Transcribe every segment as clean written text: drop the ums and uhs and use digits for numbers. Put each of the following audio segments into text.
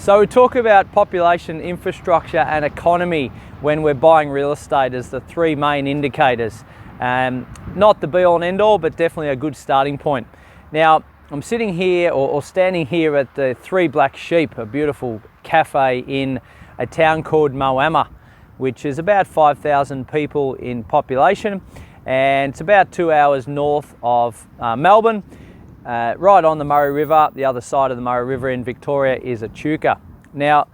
So we talk about population, infrastructure and economy when we're buying real estate as the three main indicators. Not the be all and end all, but definitely a good starting point. Now, I'm sitting here or standing here at the Three Black Sheep, a beautiful cafe in a town called Moama, which is about 5,000 people in population, and it's about 2 hours north of Melbourne. Right on the Murray River. The other side of the Murray River in Victoria is Echuca. Now,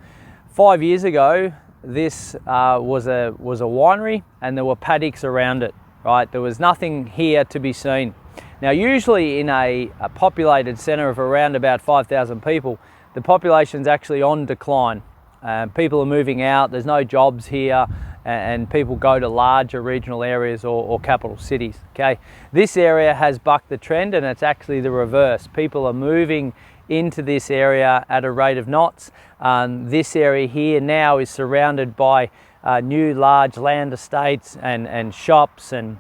5 years ago, this was a winery, and there were paddocks around it. Right, there was nothing here to be seen. Now, usually in a populated centre of around about 5,000 people, the population's actually on decline. People are moving out. There's no jobs here, and people go to larger regional areas or capital cities. Okay, this area has bucked the trend, and it's actually the reverse. People are moving into this area at a rate of knots. This area here now is surrounded by new large land estates and shops, and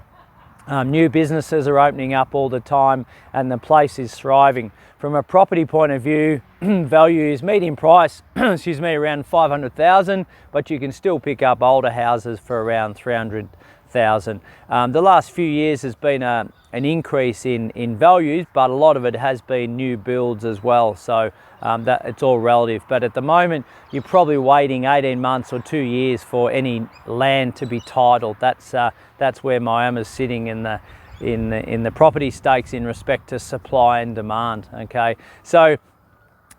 new businesses are opening up all the time, and the place is thriving. From a property point of view, values, median price, excuse me, around 500,000, but you can still pick up older houses for around 300,000. The last few years has been an increase in values, but a lot of it has been new builds as well. So that it's all relative. But at the moment, you're probably waiting 18 months or 2 years for any land to be titled. That's where Moama's sitting in the property stakes in respect to supply and demand. Okay, so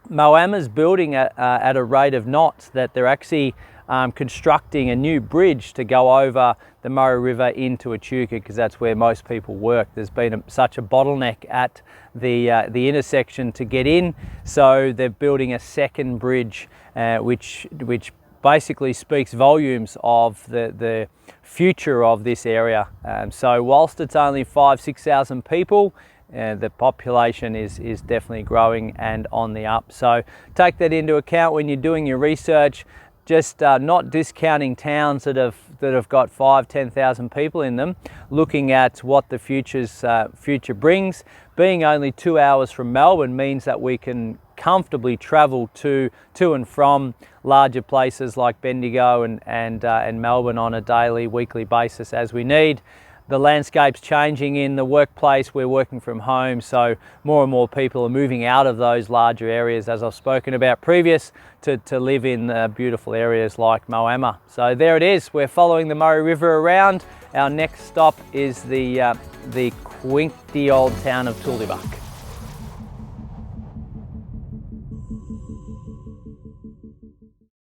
Moama's building at a rate of knots that they're actually constructing a new bridge to go over the Murray River into Echuca, because that's where most people work. There's been such a bottleneck at the intersection to get in, so they're building a second bridge, which basically speaks volumes of the future of this area. So whilst it's only 5,000-6,000 people, the population is definitely growing and on the up. So take that into account when you're doing your research. Just not discounting towns that have got 5,000-10,000 people in them, looking at what the future brings. Being only 2 hours from Melbourne means that we can comfortably travel to and from larger places like Bendigo and Melbourne on a daily, weekly basis as we need. The landscape's changing in the workplace. We're working from home, so more and more people are moving out of those larger areas, as I've spoken about previous, to live in beautiful areas like Moama. So there it is. We're following the Murray River around. Our next stop is the quainty old town of Tooleybuc.